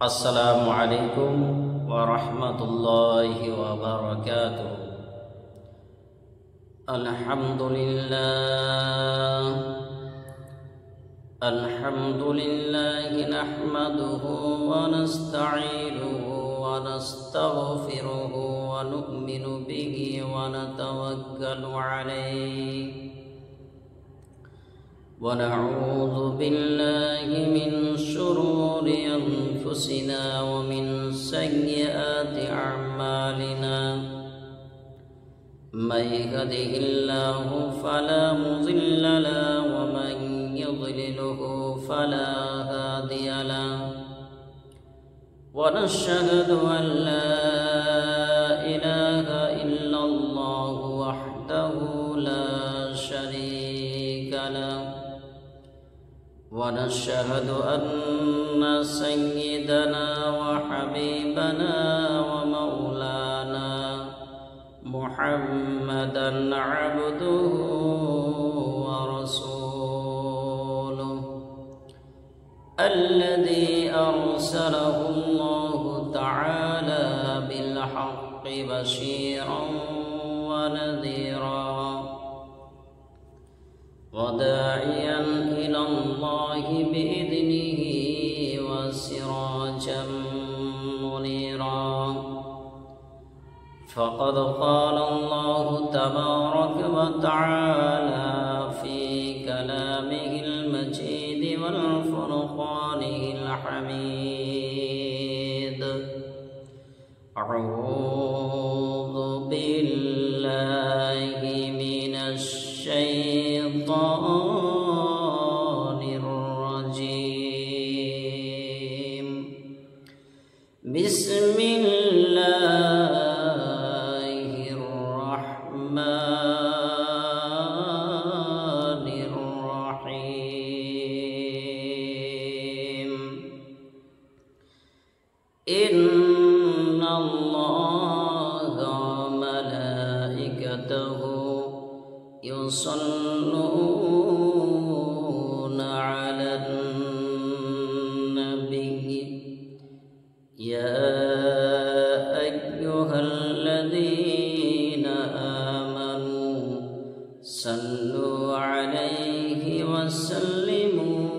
আসসালামু আলাইকুম ওয়া রাহমাতুল্লাহি ওয়া বারাকাতুহু। আলহামদুলিল্লাহ নাহমাদুহু ওয়া নাস্তাঈনুহু ওয়া নাস্তাগফিরুহু ওয়া নু'মিনু বিহি ওয়া নাতাওয়াক্কালু আলাইহি ونعوذ بالله من شرور أنفسنا ومن سيئات أعمالنا من يهده الله فلا مضل له ومن يضلله فلا هادي له ونشهد أن لا إله إلا الله وحده لا شريك له ونشهد أن سيدنا وحبيبنا ومولانا محمدا عبده ورسوله الذي أرسله الله تعالى بالحق بشيرا ونذيرا وداعيا إلى الله بإذنه وسراجا منيرا فقد قال الله تبارك وتعالى في كلامه المجيد والفرقانه الحميد أعوذ بالله من الشيطان الرجيم بسم الله الرحمن الرحيم إن الله وملائكته يصلون على النبي يا أيها الذين آمنوا صلوا عليه وسلموا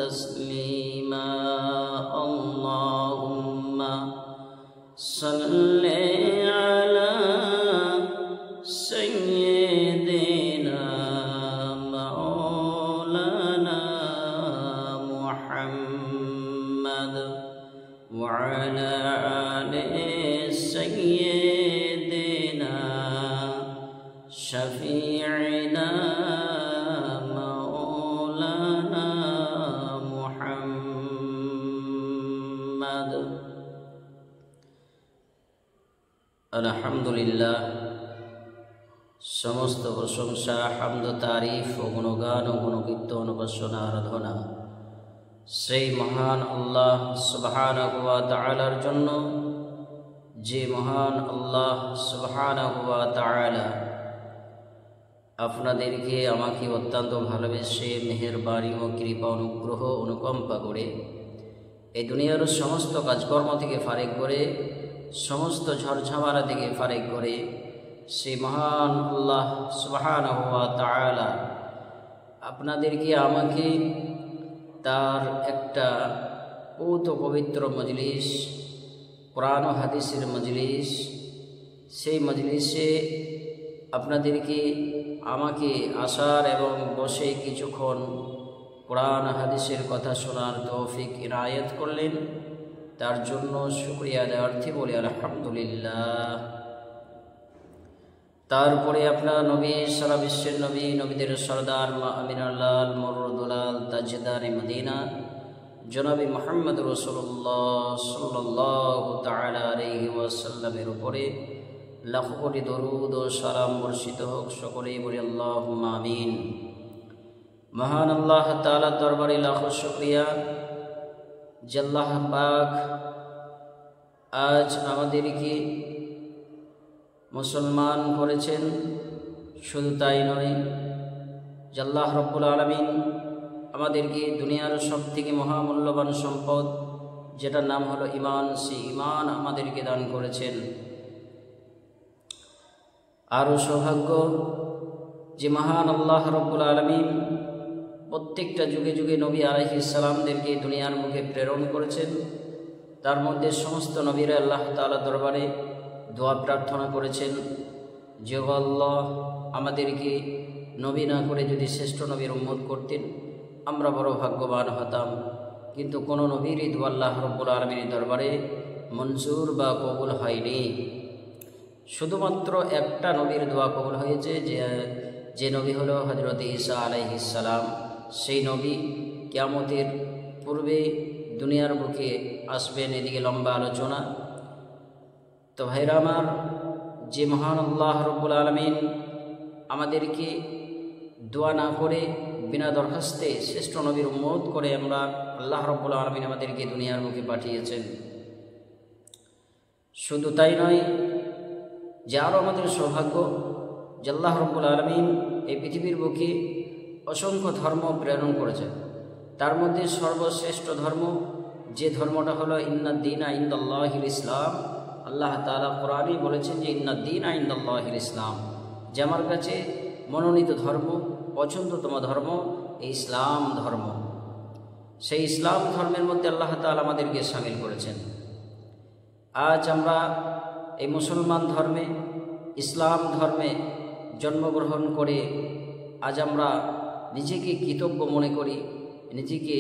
تسليما اللهم صل على سيدنا مولانا محمد وعلى آل سيدنا شفيعنا مولانا محمد الحمد لله সমস্ত প্রশংসা হামদ তারিফ ও গুণগান ও গুণকীর্তন উপাসনা আরাধনা সেই মহান আল্লাহ সুবহানাহু ওয়া তাআলার জন্য, যে মহান আল্লাহ সুবহানাহু ওয়া তাআলা আপনাদেরকে আমাকে অত্যন্ত ভালোবেসে মেহেরবানি ও কৃপা অনুগ্রহ অনুকম্পা করে এই দুনিয়ার সমস্ত কাজকর্ম থেকে ফারেক করে, সমস্ত ঝড়ঝামারা থেকে ফারেক করে সেই মহান আল্লাহ সুবহানাহু ওয়া তাআলা আপনাদেরকে আমাকে তার একটা পবিত্র মজলিস, কোরআন ও হাদিসের মজলিস, সেই মজলিসে আপনাদেরকে আমাকে আসার এবং বসে কিছুক্ষণ কোরআন হাদিসের কথা শোনার তৌফিক ইনায়েত করলেন। তার জন্য শুকরিয়া দেওয়ার্থে বলি আলহামদুলিল্লাহ। তারপরে আপনার নবী, সারা বিশ্বের নবী, নবীদের সরদার আমিনুল্লাহ মুরদুলাল তাজদারে মদিনা জনাবি মুহাম্মদ রাসূলুল্লাহ সাল্লাল্লাহু তাআলা আলাইহি ওয়াসাল্লামের উপরে লাখো কোটি দরুদ ও সালাম বর্ষিত হোক। সকলেই বলি আল্লাহুম্মা আমিন। মহান আল্লাহ তাআলার দরবারে লাখো শুকরিয়া যে আল্লাহ পাক আজ আমাদেরকে মুসলমান করেছেন। শুধু তাই নয়, যে আল্লাহ রাব্বুল আলামিন আমাদেরকে দুনিয়ার সবথেকে মহামূল্যবান সম্পদ যেটার নাম হলো ঈমান, সেই ঈমান আমাদেরকে দান করেছেন। আরও সৌভাগ্য যে মহান আল্লাহ রব্বুল আলামিন প্রত্যেকটা যুগে যুগে নবী আলাইহিস সালামদেরকে দুনিয়ার মুখে প্রেরণ করেছেন। তার মধ্যে সমস্ত নবীরা আল্লাহ তাআলা দরবারে দোয়া প্রার্থনা করেছেন যে আল্লাহ, আমাদেরকে নবী না করে যদি শ্রেষ্ঠ নবীর উম্মত করতেন আমরা বড় ভাগ্যবান হতাম। কিন্তু কোনো নবীরই দোয়া আল্লাহ রব্বুল আলামিনের দরবারে মঞ্জুর বা কবুল হয়নি। শুধুমাত্র একটা নবীর দোয়া কবুল হয়েছে, যে নবী হলো হযরত ঈসা আলাইহিস সালাম। সেই নবী কিয়ামতের পূর্বে দুনিয়ার বুকে আসবেন, এদিকে লম্বা আলোচনা। তো ভাইরা আমার, যে মহান আল্লাহ রব্বুল আলামিন আমাদেরকে দোয়া না করে বিনা দরখাস্তে শ্রেষ্ঠ নবীর উম্মত করে আমরা আল্লাহ রব্বুল আলামিন আমাদেরকে দুনিয়ার বুকে পাঠিয়েছেন। শুধু তাই নয়, যে আরও আমাদের সৌভাগ্য যে আল্লাহ রব্বুল আলামিন এই পৃথিবীর বুকে অসংখ্য ধর্ম প্রেরণ করেছেন। তার মধ্যে সর্বশ্রেষ্ঠ ধর্ম যে ধর্মটা হলো ইন্নাদ-দীনা ইনদাল্লাহিল ইসলাম। আল্লাহ তাআলা কোরআনে বলেছেন যে ইন্নাদ-দীনা ইনদাল্লাহিল ইসলাম, যে আমার কাছে মনোনীত ধর্ম, পছন্দতম ধর্ম এই ইসলাম ধর্ম। সেই ইসলাম ধর্মের মধ্যে আল্লাহ তাআলা আমাদেরকে শামিল করেছেন। আজ আমরা এই মুসলমান ধর্মে, ইসলাম ধর্মে জন্মগ্রহণ করে আজ আমরা নিজেকে কৃতজ্ঞ মনে করি, নিজেকে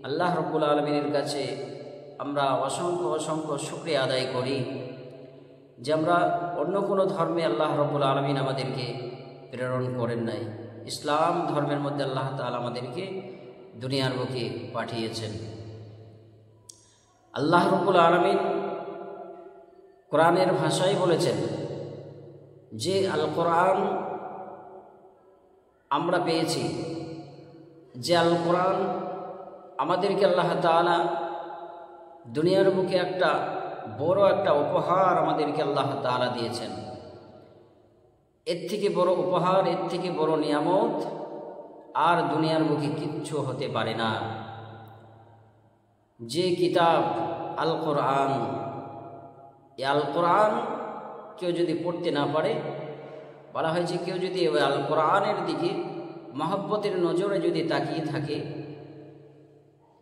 আল্লাহ রব্বুল আলামিনের কাছে আমরা অসংখ্য অসংখ্য শুকরিয়া আদায় করি যে আমরা অন্য কোনো ধর্মে আল্লাহ রব্বুল আলামিন আমাদেরকে প্রেরণ করেন নাই। ইসলাম ধর্মের মধ্যে আল্লাহ তাআলা আমাদেরকে দুনিয়ার বুকে পাঠিয়েছেন। আল্লাহ রব্বুল আলামিন কোরআনের ভাষায় বলেছেন যে আল কোরআন আমরা পেয়েছি, যে আল কোরআন আমাদেরকে আল্লাহ তাআলা দুনিয়ার বুকে একটা বড় একটা উপহার আমাদেরকে আল্লাহ তাআলা দিয়েছেন। এর থেকে বড় উপহার, এর থেকে বড় নিয়ামত আর দুনিয়ার বুকে কিচ্ছু হতে পারে না। যে কিতাব আল কোরআন, এই আল কোরআন কেউ যদি পড়তে না পারে, বলা হয়েছে কেউ যদি ওই আল কোরআনের দিকে মহব্বতের নজরে যদি তাকিয়ে থাকে,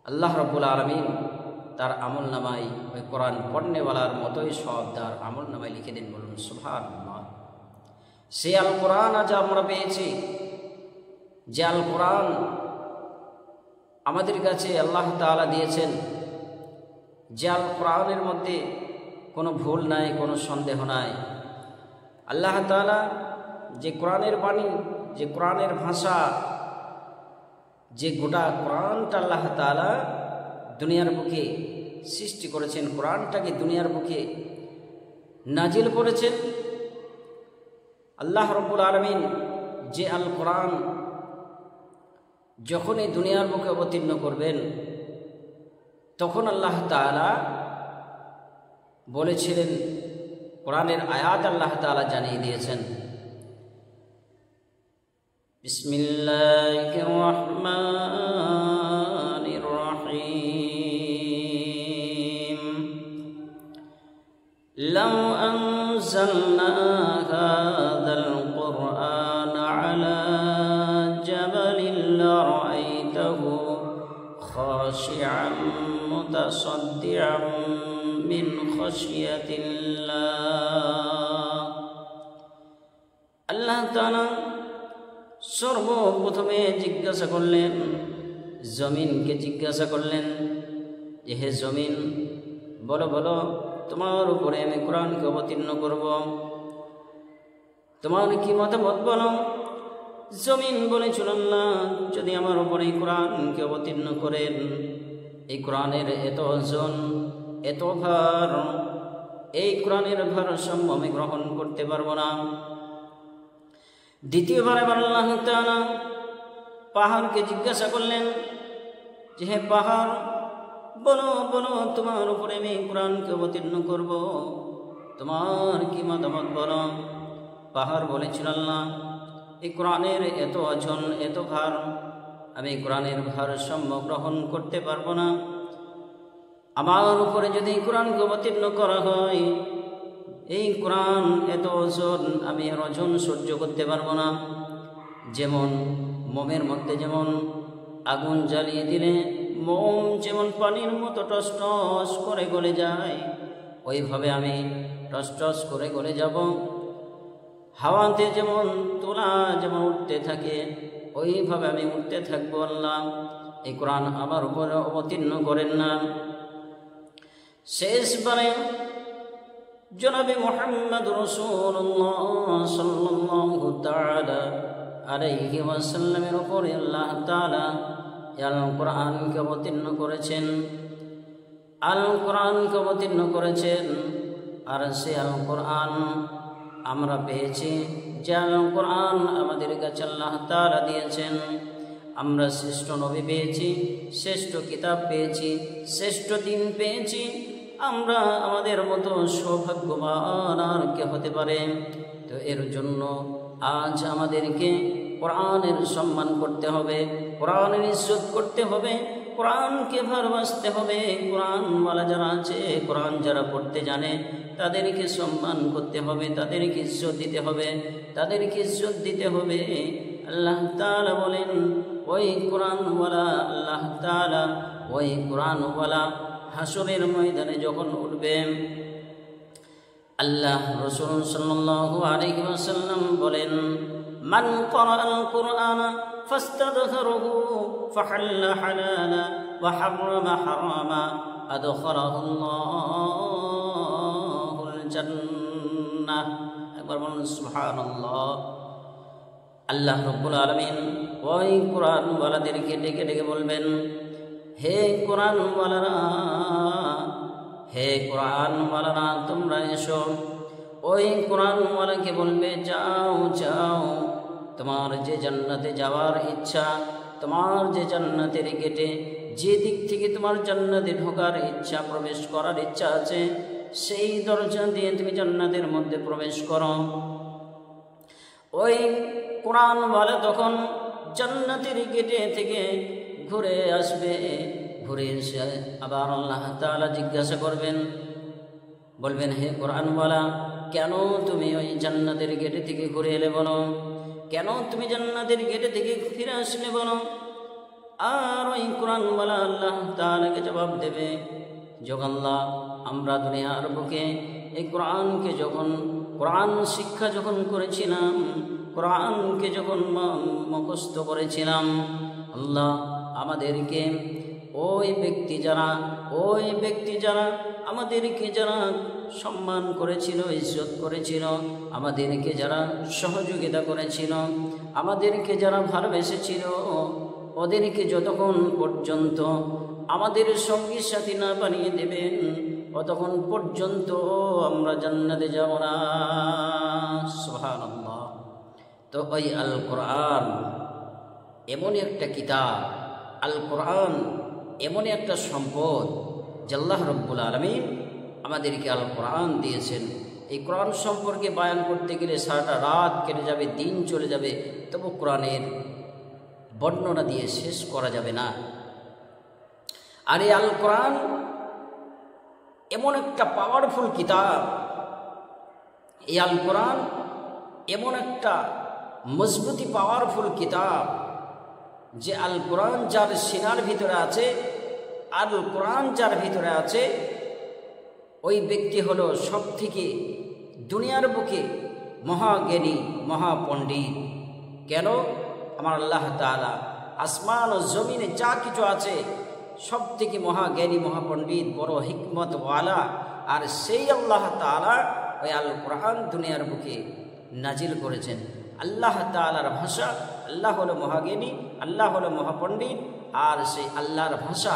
আল্লাহ রব্বুল আলামিন তার আমল নামায় ওই কোরআন পড়নেওয়ালার মতোই সব তার আমল নামায় লিখে দেন। বলুন সুবহানাল্লাহ। সে আল কোরআন আজ আমরা পেয়েছি, যে আল কোরআন আমাদের কাছে আল্লাহ তাআলা দিয়েছেন, যে আল কোরআনের মধ্যে কোনো ভুল নাই, কোনো সন্দেহ নাই। আল্লাহ তাআলা যে কোরআনের বাণী, যে কোরআনের ভাষা, যে গোটা কোরআনটা আল্লাহ তাআলা দুনিয়ার বুকে সৃষ্টি করেছেন, কোরআনটাকে দুনিয়ার বুকে নাজিল করেছেন। আল্লাহ রব্বুল আলামিন যে আল কোরআন যখন এই দুনিয়ার বুকে অবতীর্ণ করবেন, তখন আল্লাহ তাআলা বলেছিলেন, কোরআনের আয়াত আল্লাহ তাআলা জানিয়ে দিয়েছেন, বিসমিল্লাহির রহমানির রহিম, লাউ আনজালনা হাযাল কুরআন আলা জাবালিন লারাআইতাহু খাশিআন মুতাসাদ্দিআন মিন খাশিয়াতিল্লাহ। আল্লাহ তাআলা সর্বপ্রথমে জিজ্ঞাসা করলেন, জমিনকে জিজ্ঞাসা করলেন যে হে জমিন, বলো বলো তোমার উপরে আমি কোরআনকে অবতীর্ণ করব, তোমার কি মতামত বলো। জমিন বলেছিল, আল্লাহ যদি আমার উপরে কোরআনকে অবতীর্ণ করেন, এই কোরআনের এত ওজন, এত ভার, এই কোরআনের ভারসাম্য আমি গ্রহণ করতে পারবো না। দ্বিতীয়বার আবার আল্লাহ তাআলা পাহাড়কে জিজ্ঞাসা করলেন যে হে পাহাড়, বলো বলো তোমার উপরে আমি কোরআনকে অবতীর্ণ করব, তোমার কি মতামত বলো। পাহাড় বলেছিল, আল্লাহ এই কোরআনের এত ওজন, এত ভার, আমি কোরআনের ভারসাম্য গ্রহণ করতে পারবো না। আমার উপরে যদি কোরআনকে অবতীর্ণ করা হয়, এই কোরআন এত ওজন আমি আর ওজন সহ্য করতে পারবো না। যেমন মোমের মধ্যে যেমন আগুন জ্বালিয়ে দিলে মোম যেমন পানির মতো টস টস করে গলে যায়, ওইভাবে আমি টস টস করে গলে যাব। হাওয়াতে যেমন তোলা যেমন উঠতে থাকে, ওইভাবে আমি উঠতে থাকবো। আল্লাহ এই কোরআন আমার উপরে অবতীর্ণ করেন না। শেষবারে জনাবে মুহাম্মদ রাসূলুল্লাহ সাল্লাল্লাহু তাআলা আলাইহি ওয়াসাল্লামের উপরে আল্লাহ তাআলা আল কোরআনকে অবতীর্ণ করেছেন। আল কোরআনকে অবতীর্ণ করেছেন। আর সে আল কোরআন আমরা পেয়েছি, যে আল কোরআন আমাদের কাছে আল্লাহ তাআলা দিয়েছেন। আমরা শ্রেষ্ঠ নবী পেয়েছি, শ্রেষ্ঠ কিতাব পেয়েছি, শ্রেষ্ঠ দিন পেয়েছি। আমরা আমাদের মতো সৌভাগ্যবান আর কে হতে পারে? তো এর জন্য আজ আমাদেরকে কোরআনের সম্মান করতে হবে, কোরআনের ইজ্জত করতে হবে, কোরআনকে ভালোবাসতে হবে। কোরআনওয়ালা যারা আছে, কোরআন যারা পড়তে জানে, তাদেরকে সম্মান করতে হবে, তাদেরকে ইজ্জত দিতে হবে, তাদেরকে ইজ্জত দিতে হবে। আল্লাহ তাআলা বলেন, ওই কোরআনওয়ালা আল্লাহ তাআলা ওই কোরআনওয়ালা হাসরের ময়দানে যখন উঠবে, আল্লাহ রাসূল সাল্লাল্লাহু আলাইহি ওয়াসাল্লাম বলেন, মান ক্বারাআল কুরআনা ফাস্তাযকারহু ফাহাল্লা হালালা ওয়া হাররামা হারামা আদখালাহুল্লাহুল জান্নাহ। একবার বলুন সুবহানাল্লাহ। আল্লাহ রাব্বুল আলামিন ওই কোরআনওয়ালাদেরকে ডেকে ডেকে বলবেন, হে কোরআনওয়ালারা, হে কোরআনওয়ালারা, তোমরা এসো। ওই কোরআনওয়ালাকে বলবে, যাও যাও, তোমার যে জান্নাতে যাওয়ার ইচ্ছা, তোমার যে জান্নাতের গেটে যে দিক থেকে তোমার জান্নাতে ঢোকার ইচ্ছা, প্রবেশ করার ইচ্ছা আছে, সেই দরজা দিয়ে তুমি জান্নাতের মধ্যে প্রবেশ করো। ওই কোরআনওয়ালা তখন জান্নাতের গেটে থেকে ঘুরে আসবে। ঘুরে এসে আবার আল্লাহ তাআলা জিজ্ঞাসা করবেন, বলবেন, হে কোরআনওয়ালা, কেন তুমি ওই জান্নাতের গেটে থেকে ঘুরে এলে বলো? কেন তুমি জান্নাতের গেটে থেকে ফিরে আসলে বলো? আর ওই কোরআনওয়ালা আল্লাহ তাআলাকে জবাব দেবে, জগাল্লাহ, আমরা দুনিয়ার বুকে এই কোরআনকে যখন কোরআন শিক্ষা যখন করেছিলাম, কোরআনকে যখন মুখস্থ করেছিলাম, আল্লাহ আমাদেরকে ওই ব্যক্তি যারা আমাদেরকে যারা সম্মান করেছিল, ইজ্জত করেছিল, আমাদেরকে যারা সহযোগিতা করেছিল, আমাদেরকে যারা ভালোবেসেছিল, ওদেরকে যতক্ষণ পর্যন্ত আমাদের সঙ্গী সাথী না বানিয়ে দেবেন, ততক্ষণ পর্যন্ত আমরা জান্নাতে যাব না। সুবহানাল্লাহ। তো ওই আল কোরআন এমন একটা কিতাব, আল কোরআন এমন একটা সম্পদ যে আল্লাহ রাব্বুল আলামিন আমাদেরকে আল কোরআন দিয়েছেন। এই কোরআন সম্পর্কে বয়ান করতে গেলে সারাটা রাত কেটে যাবে, দিন চলে যাবে, তবু কোরআনের বর্ণনা দিয়ে শেষ করা যাবে না। আর এই আল কোরআন এমন একটা পাওয়ারফুল কিতাব, এই আল কোরআন এমন একটা মজবুতি পাওয়ারফুল কিতাব যে আল কোরআন যার সিনার ভিতরে আছে, আল কোরআন যার ভিতরে আছে, ওই ব্যক্তি হলো সব থেকে দুনিয়ার বুকে মহাজ্ঞানী, মহাপণ্ডিত। কেন? আমার আল্লাহ তাআলা আসমান ও জমিনে যা কিছু আছে সব থেকে মহাজ্ঞানী, মহাপণ্ডিত, বড় হিকমতওয়ালা। আর সেই আল্লাহ তাআলা ওই আল কোরআন দুনিয়ার বুকে নাজিল করেছেন। আল্লাহ তাআলার ভাষা, আল্লাহ হলো মহাজ্ঞানী, আল্লাহ হলো মহাপণ্ডিত। আর সেই আল্লাহর ভাষা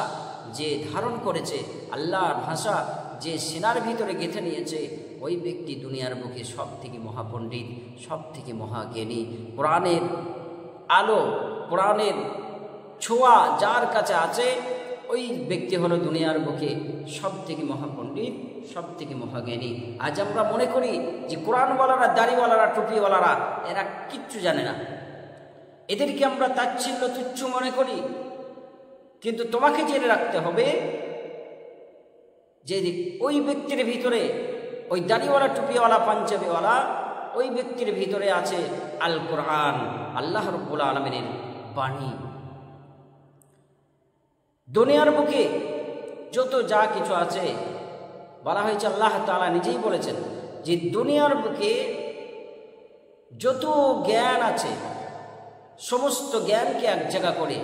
যে ধারণ করেছে, আল্লাহর ভাষা যে সিনার ভিতরে গেঁথে নিয়েছে, ওই ব্যক্তি দুনিয়ার বুকে সব থেকে মহাপণ্ডিত, সব থেকে মহাজ্ঞানী। কোরআনের আলো, কোরআনের ছোঁয়া যার কাছে আছে, ওই ব্যক্তি হলো দুনিয়ার বুকে সব থেকে মহাপণ্ডিত, সব থেকে মহাজ্ঞানী। আজ আমরা মনে করি যে কোরআনওয়ালারা, দাড়িওয়ালারা, টুপিওয়ালারা এরা কিচ্ছু জানে না, এদেরকে আমরা তাচ্ছিল্য তুচ্ছ মনে করি। কিন্তু তোমাকে জেনে রাখতে হবে, যে ওই ব্যক্তির ভিতরে, ওই দাড়িওয়ালা টুপিওয়ালা পাঞ্জাবিওয়ালা ওই ব্যক্তির ভিতরে আছে আল কোরআন, আল্লাহ রাব্বুল আলামিনের বাণী। দুনিয়ার বুকে যত যা কিছু আছে বলা হয়েছে, আল্লাহ তাআলা নিজেই বলেছেন যে দুনিয়ার বুকে যত জ্ঞান আছে সমস্ত জ্ঞানকে এক জায়গা করে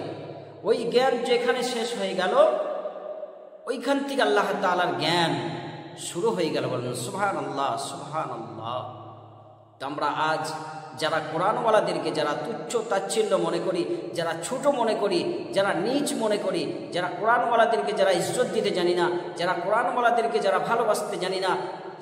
ওই জ্ঞান যেখানে শেষ হয়ে গেল ওইখান থেকে আল্লাহ তাআলার জ্ঞান শুরু হয়ে গেল। বলেন সুবহানাল্লাহ, সুবহানাল্লাহ। তো আমরা আজ যারা কোরআনওয়ালাদেরকে যারা তুচ্ছ তাচ্ছিল্য মনে করি, যারা ছোট মনে করি, যারা নীচ মনে করি, যারা কোরআনওয়ালাদেরকে যারা ইজ্জত দিতে জানি না, যারা কোরআনওয়ালাদেরকে যারা ভালোবাসতে জানি না,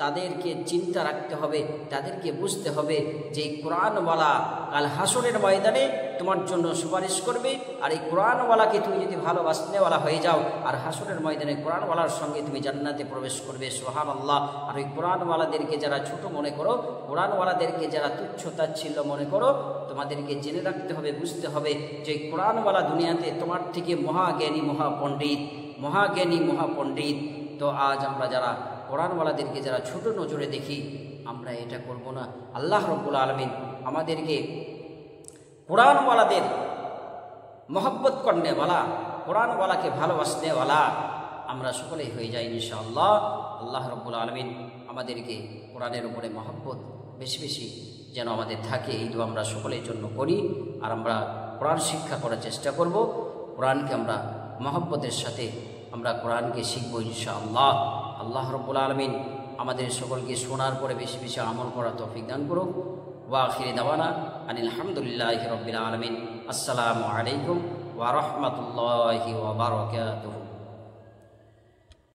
তাদেরকে চিন্তা রাখতে হবে, তাদেরকে বুঝতে হবে যে এই কোরআনওয়ালা কাল হাসরের ময়দানে তোমার জন্য সুপারিশ করবে। আর এই কোরআনওয়ালাকে তুমি যদি ভালোবাসনেওয়ালা হয়ে যাও আর হাসরের ময়দানে কোরআনওয়ালার সঙ্গে তুমি জান্নাতে প্রবেশ করবে। সুবহানাল্লাহ। আর ওই কোরআনওয়ালাদেরকে যারা ছোট মনে করো, কোরআনওয়ালাদেরকে যারা তুচ্ছ তাচ্ছিল্য মনে করো, তোমাদেরকে জেনে রাখতে হবে, বুঝতে হবে যে কোরআনওয়ালা দুনিয়াতে তোমার থেকে মহাজ্ঞানী মহাপণ্ডিত, মহাজ্ঞানী মহাপণ্ডিত। তো আজ আমরা যারা কোরআনওয়ালাদেরকে যারা ছোট নজরে দেখি, আমরা এটা করব না। আল্লাহ রাব্বুল আলামিন আমাদেরকে কোরআনওয়ালাদের মহব্বত করনেওয়ালা, কোরআনওয়ালাকে ভালোবাসনেওয়ালা আমরা সকলেই হয়ে যাই ইনশাআল্লাহ। আল্লাহ রাব্বুল আলামিন আমাদেরকে কোরআনের উপরে মহব্বত বেশি বেশি যেন আমাদের থাকে, এই দোয়া আমরা সকলের জন্য করি। আর আমরা কোরআন শিক্ষা করার চেষ্টা করব, কোরআনকে আমরা মহব্বতের সাথে আমরা কোরআনকে শিখব ইনশাআল্লাহ। আল্লাহ রাব্বুল আলামিন আমাদের সকলকে শোনার পরে বেশি বেশি আমল করার তৌফিক দান করুক। ওয়া আখিরি দাওয়ানা আনিল হামদুলিল্লাহি রাব্বিল আলামিন। আসসালামু আলাইকুম ওয়া রাহমাতুল্লাহি ওয়া বারাকাতুহু।